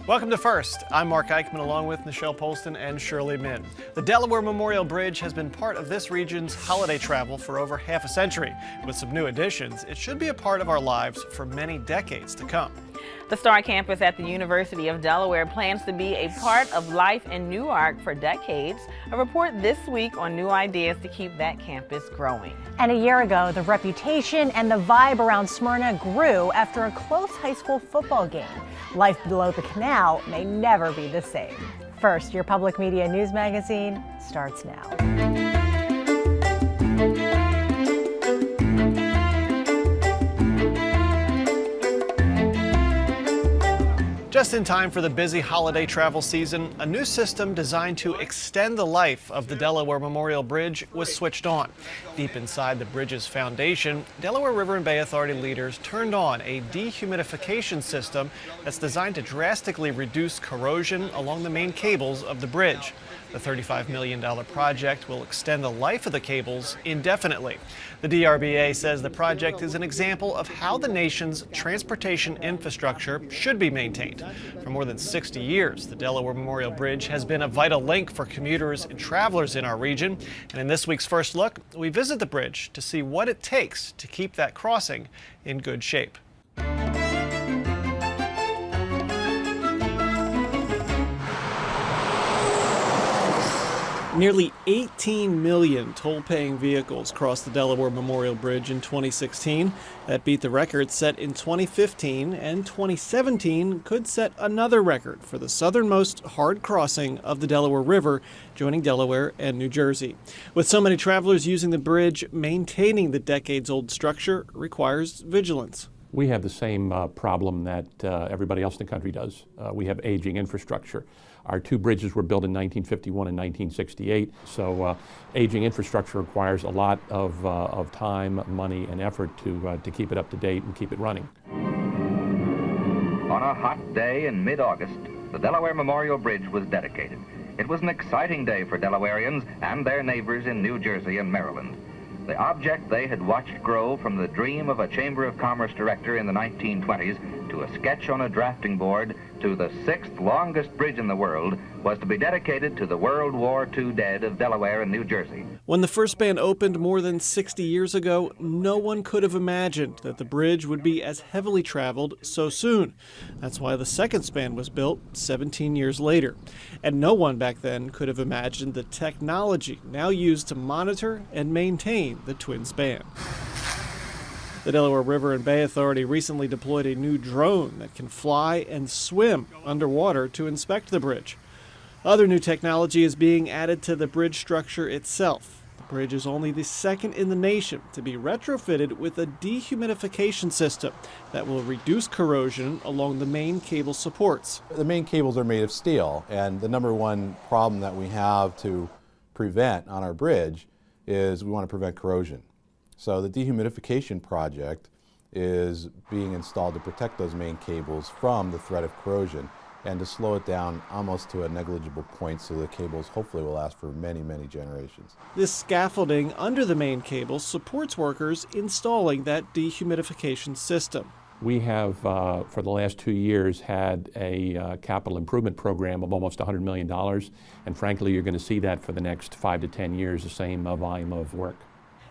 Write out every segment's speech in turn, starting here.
Welcome to First. I'm Mark Eichman along with Nichelle Polston and Shirley Min. The Delaware Memorial Bridge has been part of this region's holiday travel for over half a century. With some new additions, it should be a part of our lives for many decades to come. The Star Campus at the University of Delaware plans to be a part of life in Newark for decades. A report this week on new ideas to keep that campus growing. And a year ago, the reputation and the vibe around Smyrna grew after a close high school football game. Life below the canal may never be the same. First, your public media news magazine starts now. Just in time for the busy holiday travel season, a new system designed to extend the life of the Delaware Memorial Bridge was switched on. Deep inside the bridge's foundation, Delaware River and Bay Authority leaders turned on a dehumidification system that's designed to drastically reduce corrosion along the main cables of the bridge. The $35 million project will extend the life of the cables indefinitely. The DRBA says the project is an example of how the nation's transportation infrastructure should be maintained. For more than 60 years, the Delaware Memorial Bridge has been a vital link for commuters and travelers in our region. And in this week's First Look, we visit the bridge to see what it takes to keep that crossing in good shape. Nearly 18 million toll-paying vehicles crossed the Delaware Memorial Bridge in 2016. That beat the record set in 2015, and 2017 could set another record for the southernmost hard crossing of the Delaware River, joining Delaware and New Jersey. With so many travelers using the bridge, maintaining the decades-old structure requires vigilance. We have the same problem that everybody else in the country does. We have aging infrastructure. Our two bridges were built in 1951 and 1968, so aging infrastructure requires a lot of time, money, and effort to keep it up to date and keep it running. On a hot day in mid-August, the Delaware Memorial Bridge was dedicated. It was an exciting day for Delawareans and their neighbors in New Jersey and Maryland. The object they had watched grow from the dream of a Chamber of Commerce director in the 1920s to a sketch on a drafting board to the sixth longest bridge in the world was to be dedicated to the World War II dead of Delaware and New Jersey. When the first span opened more than 60 years ago, no one could have imagined that the bridge would be as heavily traveled so soon. That's why the second span was built 17 years later. And no one back then could have imagined the technology now used to monitor and maintain the twin span. The Delaware River and Bay Authority recently deployed a new drone that can fly and swim underwater to inspect the bridge. Other new technology is being added to the bridge structure itself. The bridge is only the second in the nation to be retrofitted with a dehumidification system that will reduce corrosion along the main cable supports. The main cables are made of steel, and the number one problem that we have to prevent on our bridge is we want to prevent corrosion. So the dehumidification project is being installed to protect those main cables from the threat of corrosion and to slow it down almost to a negligible point so the cables hopefully will last for many, many generations. This scaffolding under the main cable supports workers installing that dehumidification system. We have, for the last 2 years, had a capital improvement program of almost $100 million, and frankly, you're going to see that for the next 5 to 10 years, the same volume of work.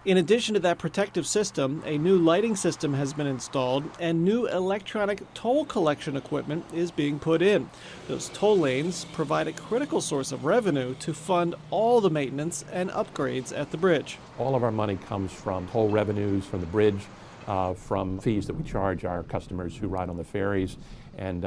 In addition to that protective system, a new lighting system has been installed and new electronic toll collection equipment is being put in. Those toll lanes provide a critical source of revenue to fund all the maintenance and upgrades at the bridge. All of our money comes from toll revenues from the bridge, from fees that we charge our customers who ride on the ferries, and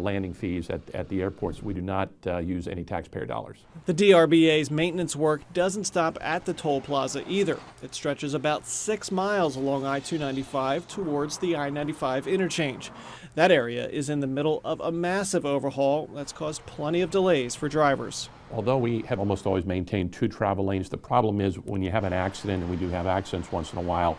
landing fees at the airports. We do not use any taxpayer dollars. The DRBA's maintenance work doesn't stop at the toll plaza either. It stretches about 6 miles along I-295 towards the I-95 interchange. That area is in the middle of a massive overhaul that's caused plenty of delays for drivers. Although we have almost always maintained 2 travel lanes, the problem is when you have an accident, and we do have accidents once in a while,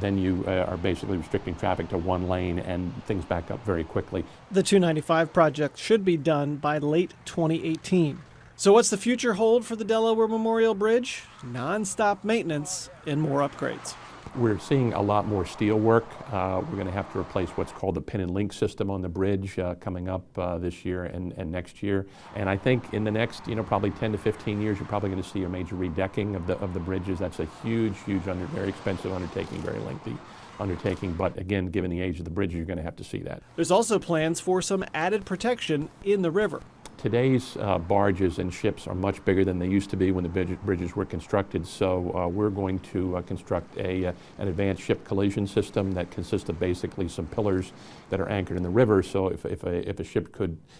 then you are basically restricting traffic to 1 lane and things back up very quickly. The 295 project should be done by late 2018. So what's the future hold for the Delaware Memorial Bridge? Non-stop maintenance and more upgrades. We're seeing a lot more steel work. We're going to have to replace what's called the pin and link system on the bridge coming up this year and next year. And I think in the next, probably 10 to 15 years, you're probably going to see a major redecking of the bridges. That's a huge, very expensive undertaking, very lengthy undertaking. But again, given the age of the bridge, you're going to have to see that. There's also plans for some added protection in the river. Today's barges and ships are much bigger than they used to be when the bridges were constructed, so we're going to construct an advanced ship collision system that consists of basically some pillars that are anchored in the river, so if a ship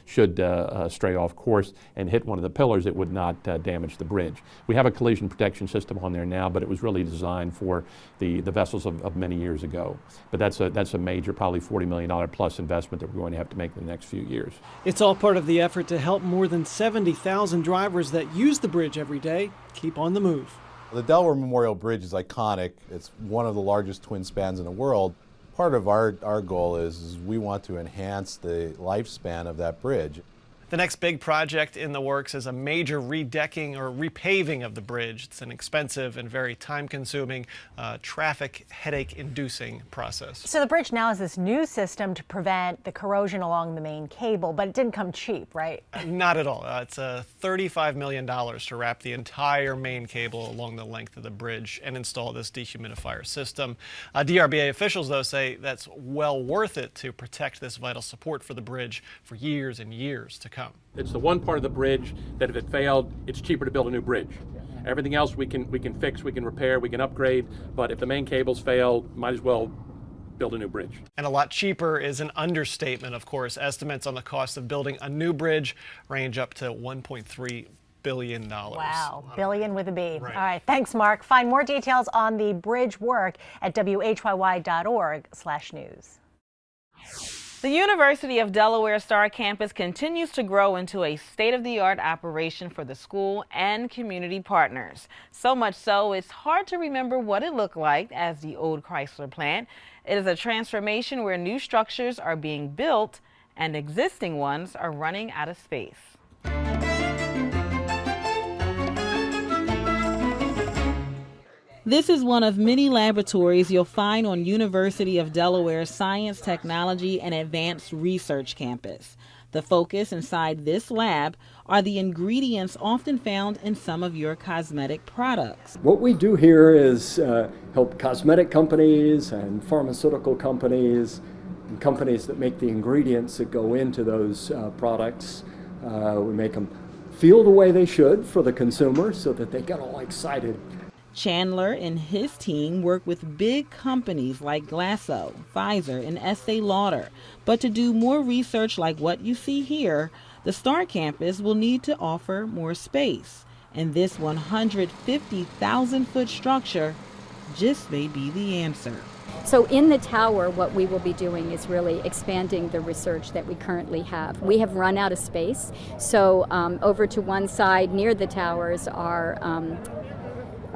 should stray off course and hit one of the pillars, it would not damage the bridge. We have a collision protection system on there now, but it was really designed for the vessels of many years ago. But that's a major, probably $40 million plus investment that we're going to have to make in the next few years. It's all part of the effort to help more than 70,000 drivers that use the bridge every day keep on the move. The Delaware Memorial Bridge is iconic. It's one of the largest twin spans in the world. Part of our goal is we want to enhance the lifespan of that bridge. The next big project in the works is a major redecking or repaving of the bridge. It's an expensive and very time-consuming, traffic headache-inducing process. So the bridge now has this new system to prevent the corrosion along the main cable, but it didn't come cheap, right? Not at all. It's $35 million to wrap the entire main cable along the length of the bridge and install this dehumidifier system. DRBA officials, though, say that's well worth it to protect this vital support for the bridge for years and years to come. It's the one part of the bridge that if it failed, it's cheaper to build a new bridge. Everything else we can fix, we can repair, we can upgrade, but if the main cables fail, might as well build a new bridge. And a lot cheaper is an understatement, of course. Estimates on the cost of building a new bridge range up to $1.3 billion. Wow, billion with a B. Right. All right, thanks, Mark. Find more details on the bridge work at WHYY.org/news. The University of Delaware Star Campus continues to grow into a state-of-the-art operation for the school and community partners. So much so, it's hard to remember what it looked like as the old Chrysler plant. It is a transformation where new structures are being built and existing ones are running out of space. This is one of many laboratories you'll find on University of Delaware's Science, Technology, and Advanced Research campus. The focus inside this lab are the ingredients often found in some of your cosmetic products. What we do here is help cosmetic companies and pharmaceutical companies and companies that make the ingredients that go into those products. We make them feel the way they should for the consumer so that they get all excited. Chandler and his team work with big companies like Glasso, Pfizer, and Estee Lauder. But to do more research like what you see here, the Star Campus will need to offer more space. And this 150,000-foot structure just may be the answer. So in the tower, what we will be doing is really expanding the research that we currently have. We have run out of space, so over to one side near the towers are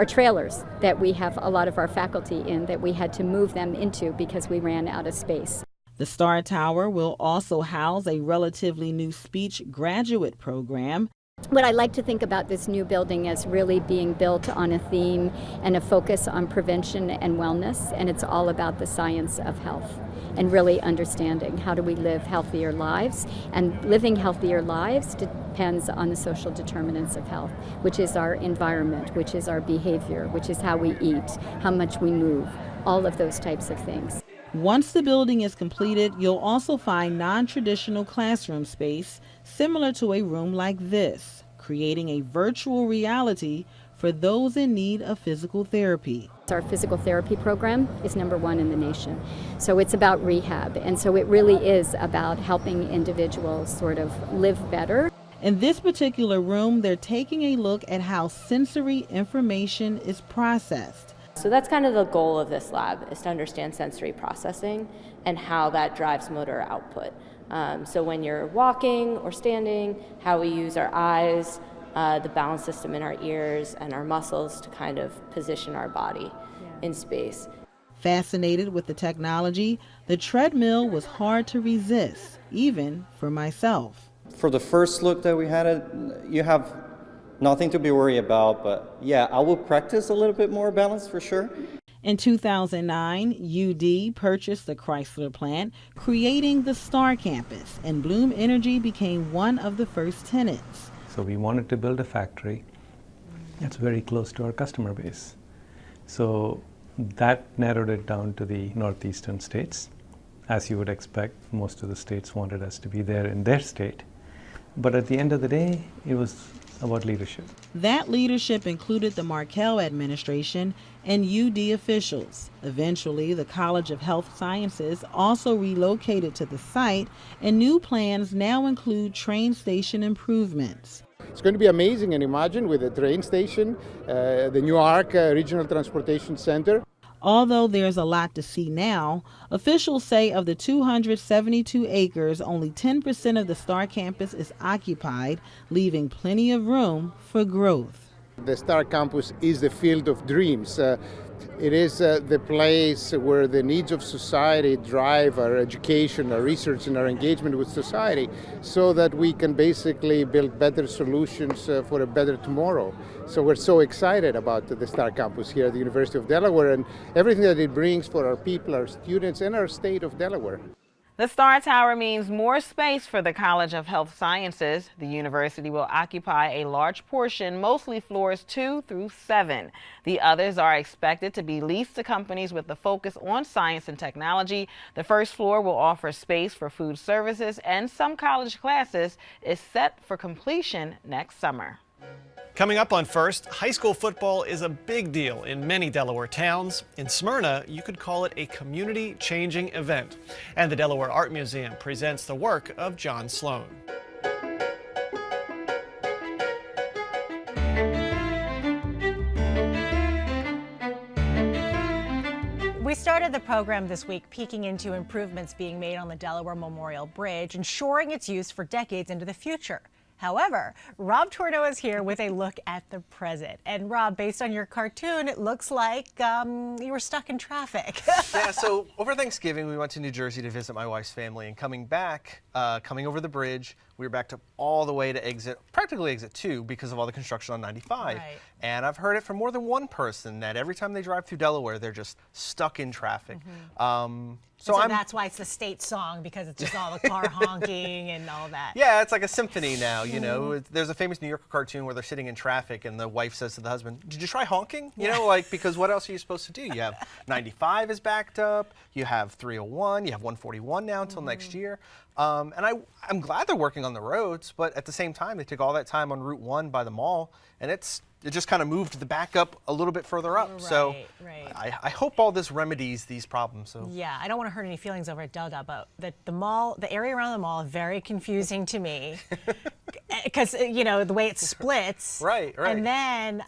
trailers that we have a lot of our faculty in that we had to move them into because we ran out of space. The Star Tower will also house a relatively new speech graduate program. What I like to think about this new building as really being built on a theme and a focus on prevention and wellness, and it's all about the science of health and really understanding how do we live healthier lives, and living healthier lives depends on the social determinants of health, which is our environment, which is our behavior, which is how we eat, how much we move, all of those types of things. Once the building is completed, you'll also find non-traditional classroom space similar to a room like this, creating a virtual reality for those in need of physical therapy. Our physical therapy program is #1 in the nation. So it's about rehab, and so it really is about helping individuals sort of live better. In this particular room, they're taking a look at how sensory information is processed. So that's kind of the goal of this lab, is to understand sensory processing and how that drives motor output. So when you're walking or standing, how we use our eyes, the balance system in our ears, and our muscles to kind of position our body in space. Fascinated with the technology, the treadmill was hard to resist, even for myself. For the first look that we had it, you have nothing to be worried about, but yeah, I will practice a little bit more balance for sure. In 2009, UD purchased the Chrysler plant, creating the Star Campus, and Bloom Energy became one of the first tenants. So we wanted to build a factory that's very close to our customer base. So that narrowed it down to the northeastern states. As you would expect, most of the states wanted us to be there in their state. But at the end of the day, it was about leadership. That leadership included the Markell administration and UD officials. Eventually, the College of Health Sciences also relocated to the site, and new plans now include train station improvements. It's going to be amazing, and imagine with the train station, the New Arc Regional Transportation Center. Although there's a lot to see now, officials say of the 272 acres, only 10% of the Star Campus is occupied, leaving plenty of room for growth. The Star Campus is the field of dreams. It is the place where the needs of society drive our education, our research, and our engagement with society so that we can basically build better solutions for a better tomorrow. So we're so excited about the Star Campus here at the University of Delaware and everything that it brings for our people, our students, and our state of Delaware. The Star Tower means more space for the College of Health Sciences. The university will occupy a large portion, mostly floors 2 through 7. The others are expected to be leased to companies with a focus on science and technology. The first floor will offer space for food services, and some college classes is set for completion next summer. Coming up on First, high school football is a big deal in many Delaware towns. In Smyrna, you could call it a community-changing event. And the Delaware Art Museum presents the work of John Sloan. We started the program this week peeking into improvements being made on the Delaware Memorial Bridge, ensuring its use for decades into the future. However, Rob Torno is here with a look at the present. And Rob, based on your cartoon, it looks like you were stuck in traffic. Yeah, so over Thanksgiving, we went to New Jersey to visit my wife's family, and coming back, coming over the bridge, we were backed up all the way to practically exit 2 because of all the construction on 95. Right. And I've heard it from more than one person that every time they drive through Delaware, they're just stuck in traffic. So that's why it's the state song, because it's just all the car honking and all that. Yeah, it's like a symphony now, you know. There's a famous New Yorker cartoon where they're sitting in traffic and the wife says to the husband, "Did you try honking?" You know, like, because what else are you supposed to do? You have 95 is backed up, you have 301, you have 141 now until next year. And I'm glad they're working on the roads, but at the same time, they took all that time on Route 1 by the mall, and it just kind of moved the backup a little bit further up. So I hope all this remedies these problems. So yeah, I don't want to hurt any feelings over at Delta, but the area around the mall is very confusing to me because you know the way it splits. Right. And then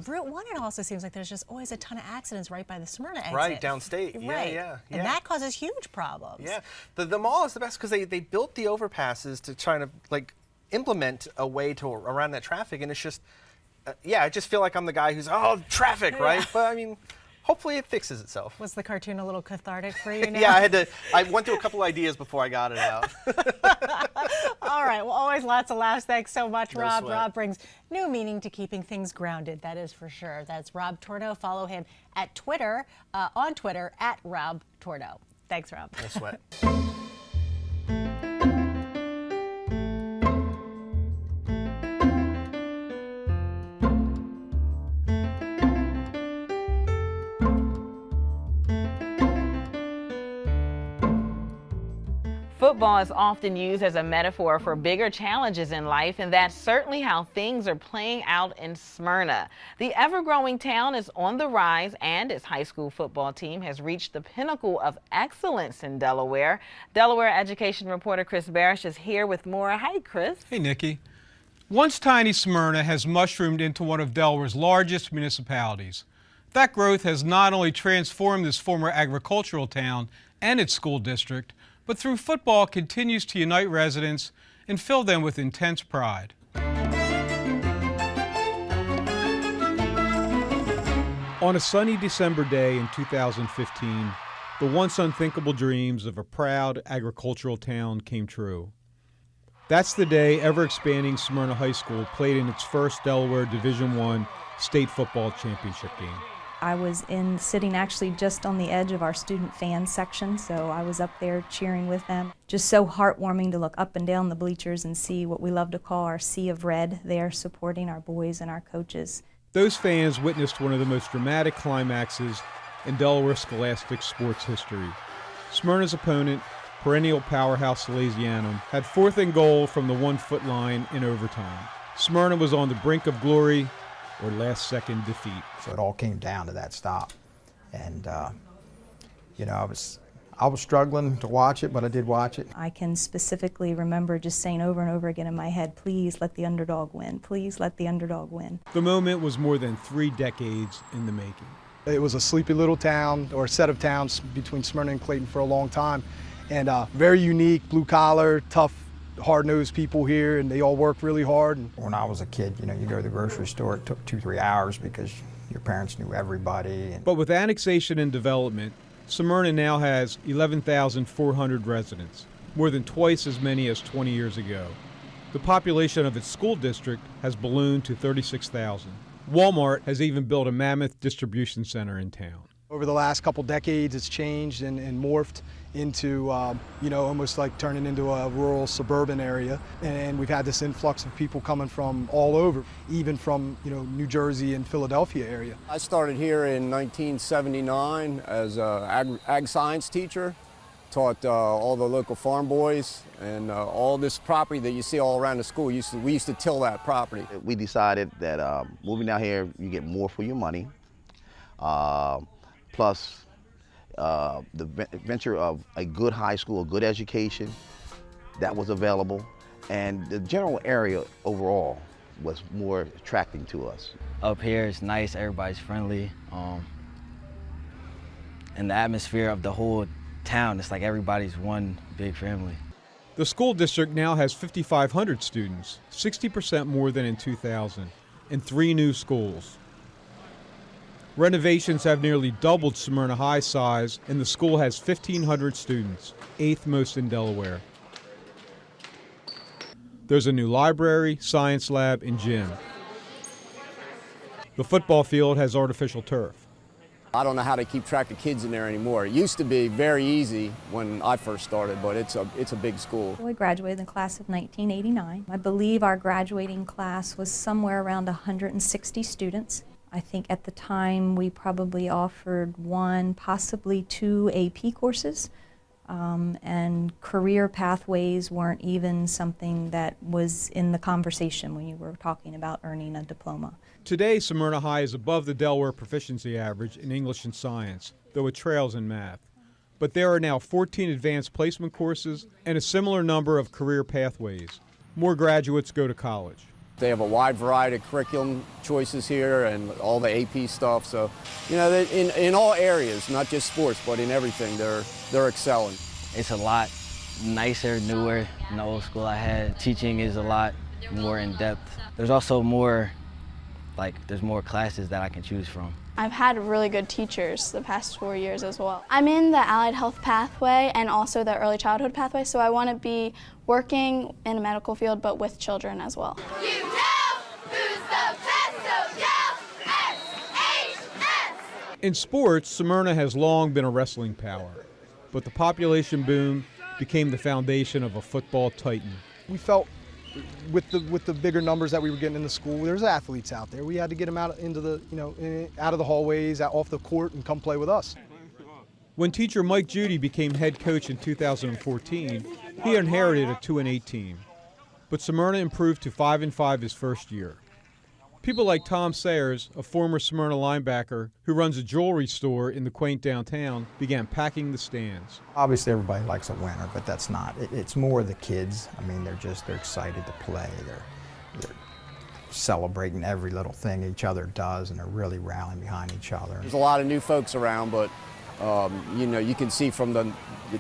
Route 1, it also seems like there's just always a ton of accidents right by the Smyrna exit. Right, downstate. Right. Yeah. And that causes huge problems. Yeah, the mall is the best because they built the overpasses to try to like implement a way to around that traffic, and it's just. I just feel like I'm the guy who's, traffic, right? But I mean, hopefully it fixes itself. Was the cartoon a little cathartic for you now? Yeah, I went through a couple ideas before I got it out. All right, well, always lots of laughs. Thanks so much, No Rob. sweat. Rob brings new meaning to keeping things grounded, that is for sure. That's Rob Torno. Follow him at Twitter, on Twitter, at Rob Torno. Thanks, Rob. No sweat. Football is often used as a metaphor for bigger challenges in life, and that's certainly how things are playing out in Smyrna. The ever-growing town is on the rise, and its high school football team has reached the pinnacle of excellence in Delaware. Delaware education reporter Chris Barish is here with more. Hi, Chris. Hey, Nikki. Once tiny Smyrna has mushroomed into one of Delaware's largest municipalities. That growth has not only transformed this former agricultural town and its school district, but through football continues to unite residents and fill them with intense pride. On a sunny December day in 2015, the once unthinkable dreams of a proud agricultural town came true. That's the day ever-expanding Smyrna High School played in its first Delaware Division I state football championship game. I was sitting actually just on the edge of our student fan section, so I was up there cheering with them. Just so heartwarming to look up and down the bleachers and see what we love to call our sea of red there supporting our boys and our coaches. Those fans witnessed one of the most dramatic climaxes in Delaware scholastic sports history. Smyrna's opponent, perennial powerhouse Salesianum, had 4th and goal from the 1-foot line in overtime. Smyrna was on the brink of glory or last-second defeat. So it all came down to that stop. And, you know, I was struggling to watch it, but I did watch it. I can specifically remember just saying over and over again in my head, please let the underdog win, please let the underdog win. The moment was more than 3 decades in the making. It was a sleepy little town, or a set of towns between Smyrna and Clayton for a long time. And very unique, blue-collar, tough, hard-nosed people here, and they all work really hard. When I was a kid, you know, you go to the grocery store, it took 2-3 hours because your parents knew everybody. But with annexation and development, Smyrna now has 11,400 residents, more than twice as many as 20 years ago. The population of its school district has ballooned to 36,000. Walmart has even built a mammoth distribution center in town. Over the last couple decades, it's changed and morphed into, you know, almost like turning into a rural suburban area. And we've had this influx of people coming from all over, even from, you know, New Jersey and Philadelphia area. I started here in 1979 as an ag science teacher, taught all the local farm boys, and all this property that you see all around the school, we used to till that property. We decided that moving down here, you get more for your money. Plus the venture of a good high school, a good education that was available, and the general area overall was more attracting to us. Up here it's nice, everybody's friendly, and the atmosphere of the whole town, it's like everybody's one big family. The school district now has 5,500 students, 60% more than in 2000, and 3 new schools. Renovations have nearly doubled Smyrna High's size, and the school has 1,500 students, 8th most in Delaware. There's a new library, science lab, and gym. The football field has artificial turf. I don't know how to keep track of kids in there anymore. It used to be very easy when I first started, but it's a big school. We graduated in the class of 1989. I believe our graduating class was somewhere around 160 students. I think at the time we probably offered 1, possibly 2 AP courses, and career pathways weren't even something that was in the conversation when you were talking about earning a diploma. Today, Smyrna High is above the Delaware proficiency average in English and science, though it trails in math. But there are now 14 advanced placement courses and a similar number of career pathways. More graduates go to college. They have a wide variety of curriculum choices here and all the AP stuff. So, you know, in all areas, not just sports, but in everything, they're excelling. It's a lot nicer, newer than the old school I had. Teaching is a lot more in depth. There's also more, there's more classes that I can choose from. I've had really good teachers the past 4 years as well. I'm in the allied health pathway and also the early childhood pathway, so I want to be working in a medical field but with children as well. You know who's the best, so yell SHS! In sports, Smyrna has long been a wrestling power, but the population boom became the foundation of a football titan. We felt with the bigger numbers that we were getting in the school, there's athletes out there. We had to get them out into the, you know, out of the hallways, out off the court, and come play with us. When teacher Mike Judy became head coach in 2014, he inherited a 2-8 team. But Smyrna improved to 5-5 his first year. People like Tom Sayers, a former Smyrna linebacker who runs a jewelry store in the quaint downtown, began packing the stands. Obviously everybody likes a winner, but that's not. It's more the kids. I mean, they're excited to play. They're celebrating every little thing each other does, and they're really rallying behind each other. There's a lot of new folks around, but you know, you can see from the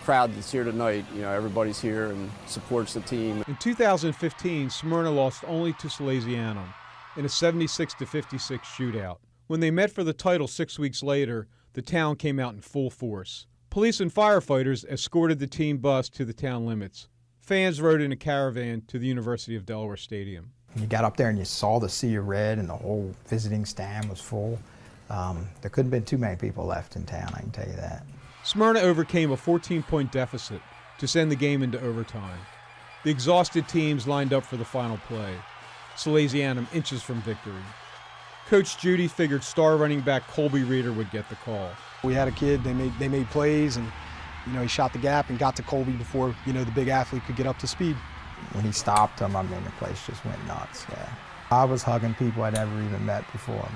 crowd that's here tonight, you know, everybody's here and supports the team. In 2015, Smyrna lost only to Salesianum in a 76-56 shootout. When they met for the title 6 weeks later, the town came out in full force. Police and firefighters escorted the team bus to the town limits. Fans rode in a caravan to the University of Delaware Stadium. You got up there and you saw the sea of red and the whole visiting stand was full. There couldn't have been too many people left in town, I can tell you that. Smyrna overcame a 14-point deficit to send the game into overtime. The exhausted teams lined up for the final play. Salesianum inches from victory. Coach Judy figured star running back Colby Reeder would get the call. We had a kid, they made plays, and he shot the gap and got to Colby before the big athlete could get up to speed. When he stopped him, I mean, the place just went nuts, yeah. I was hugging people I'd never even met before.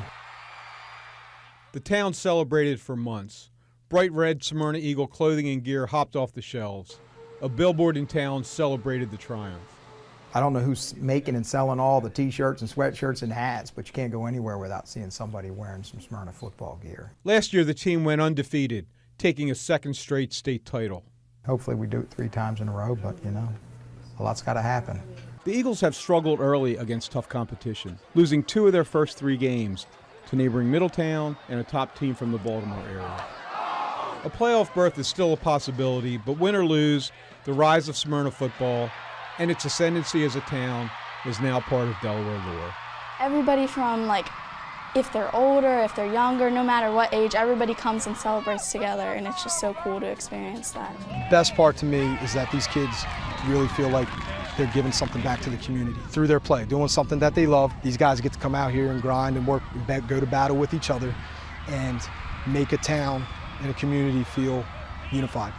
The town celebrated for months. Bright red Smyrna Eagle clothing and gear hopped off the shelves. A billboard in town celebrated the triumph. I don't know who's making and selling all the t-shirts and sweatshirts and hats, but you can't go anywhere without seeing somebody wearing some Smyrna football gear. Last year, the team went undefeated, taking a second straight state title. Hopefully we do it 3 times in a row, but a lot's got to happen. The Eagles have struggled early against tough competition, losing 2 of their first 3 games to neighboring Middletown and a top team from the Baltimore area. A playoff berth is still a possibility, but win or lose, the rise of Smyrna football and its ascendancy as a town is now part of Delaware lore. Everybody from, if they're older, if they're younger, no matter what age, everybody comes and celebrates together, and it's just so cool to experience that. The best part to me is that these kids really feel like they're giving something back to the community through their play, doing something that they love. These guys get to come out here and grind and work, go to battle with each other, and make a town and a community feel unified.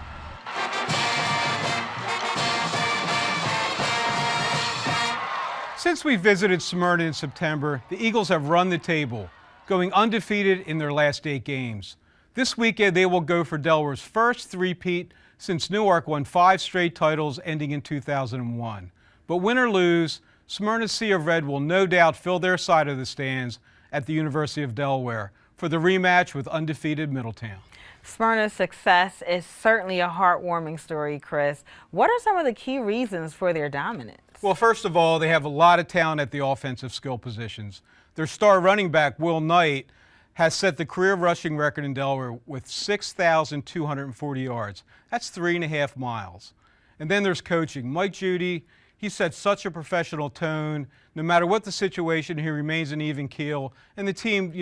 Since we visited Smyrna in September, the Eagles have run the table, going undefeated in their last 8 games. This weekend, they will go for Delaware's first three-peat since Newark won 5 straight titles ending in 2001. But win or lose, Smyrna's Sea of Red will no doubt fill their side of the stands at the University of Delaware for the rematch with undefeated Middletown. Smyrna's success is certainly a heartwarming story, Chris. What are some of the key reasons for their dominance? Well, first of all, they have a lot of talent at the offensive skill positions. Their star running back, Will Knight, has set the career rushing record in Delaware with 6,240 yards. That's 3.5 miles. And then there's coaching. Mike Judy, he sets such a professional tone. No matter what the situation, he remains an even keel, and the team,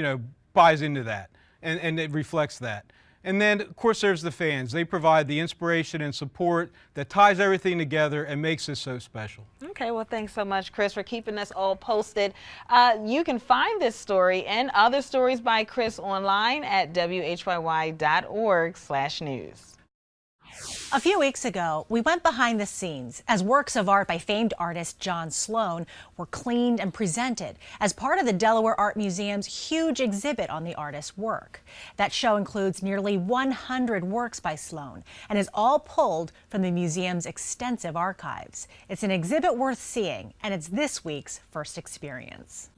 buys into that, and it reflects that. And then, of course, there's the fans. They provide the inspiration and support that ties everything together and makes this so special. Okay, well, thanks so much, Chris, for keeping us all posted. You can find this story and other stories by Chris online at WHYY.org/news. A few weeks ago, we went behind the scenes as works of art by famed artist John Sloan were cleaned and presented as part of the Delaware Art Museum's huge exhibit on the artist's work. That show includes nearly 100 works by Sloan and is all pulled from the museum's extensive archives. It's an exhibit worth seeing, and it's this week's first experience.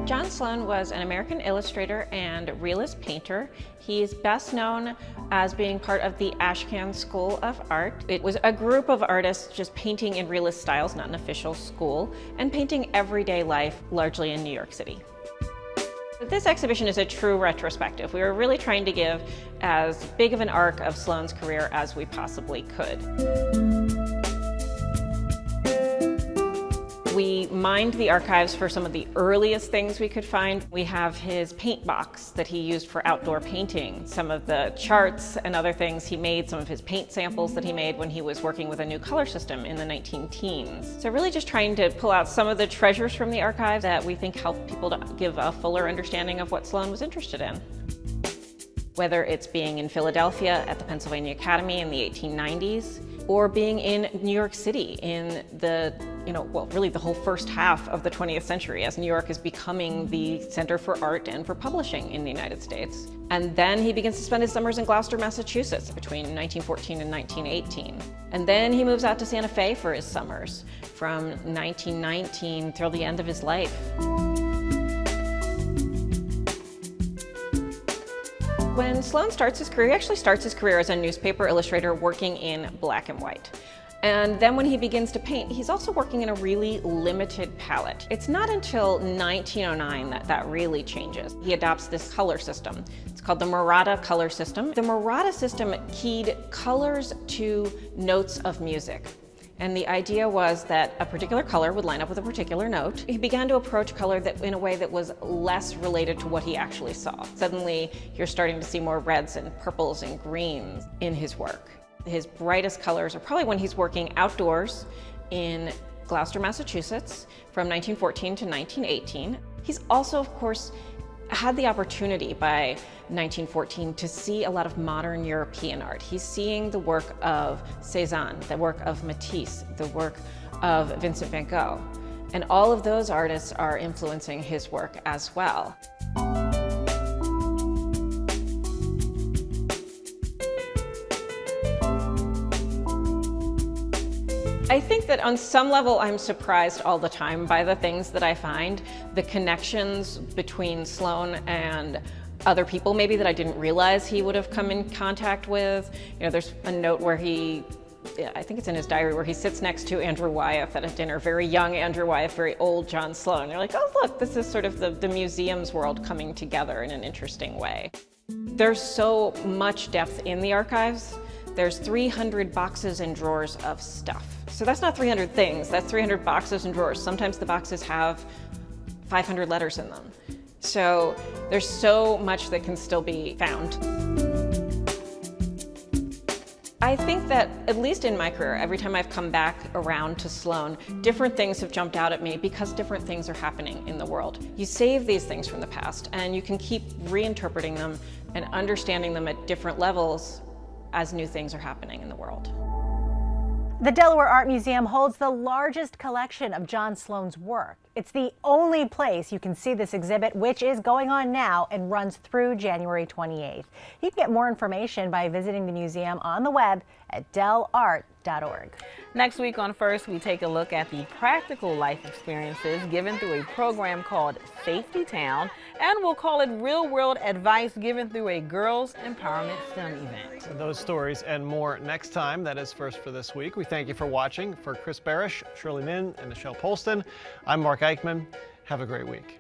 John Sloan was an American illustrator and realist painter. He is best known as being part of the Ashcan School of Art. It was a group of artists just painting in realist styles, not an official school, and painting everyday life, largely in New York City. This exhibition is a true retrospective. We were really trying to give as big of an arc of Sloan's career as we possibly could. We mined the archives for some of the earliest things we could find. We have his paint box that he used for outdoor painting, some of the charts and other things he made, some of his paint samples that he made when he was working with a new color system in the 19-teens. So really just trying to pull out some of the treasures from the archive that we think help people to give a fuller understanding of what Sloan was interested in. Whether it's being in Philadelphia at the Pennsylvania Academy in the 1890s, or being in New York City in the, really the whole first half of the 20th century as New York is becoming the center for art and for publishing in the United States. And then he begins to spend his summers in Gloucester, Massachusetts between 1914 and 1918. And then he moves out to Santa Fe for his summers from 1919 till the end of his life. When Sloan starts his career, he actually starts his career as a newspaper illustrator working in black and white. And then when he begins to paint, he's also working in a really limited palette. It's not until 1909 that that really changes. He adopts this color system. It's called the Murata color system. The Murata system keyed colors to notes of music. And the idea was that a particular color would line up with a particular note. He began to approach color in a way that was less related to what he actually saw. Suddenly, you're starting to see more reds and purples and greens in his work. His brightest colors are probably when he's working outdoors in Gloucester, Massachusetts from 1914 to 1918. He's also, of course, had the opportunity by 1914 to see a lot of modern European art. He's seeing the work of Cézanne, the work of Matisse, the work of Vincent van Gogh. And all of those artists are influencing his work as well. I think that on some level I'm surprised all the time by the things that I find, the connections between Sloan and other people maybe that I didn't realize he would have come in contact with. You know, there's a note where I think it's in his diary, where he sits next to Andrew Wyeth at a dinner, very young Andrew Wyeth, very old John Sloan. You're like, oh look, this is sort of the museum's world coming together in an interesting way. There's so much depth in the archives. There's 300 boxes and drawers of stuff. So that's not 300 things, that's 300 boxes and drawers. Sometimes the boxes have 500 letters in them. So there's so much that can still be found. I think that, at least in my career, every time I've come back around to Sloan, different things have jumped out at me because different things are happening in the world. You save these things from the past and you can keep reinterpreting them and understanding them at different levels as new things are happening in the world. The Delaware Art Museum holds the largest collection of John Sloan's work. It's the only place you can see this exhibit, which is going on now and runs through January 28th. You can get more information by visiting the museum on the web at delart.org. Next week on First, we take a look at the practical life experiences given through a program called Safety Town, and we'll call it real-world advice given through a girls' empowerment STEM event. Those stories and more next time. That is First for this week. We thank you for watching. For Chris Barish, Shirley Min, and Michelle Polston, I'm Mark Eichman. Have a great week.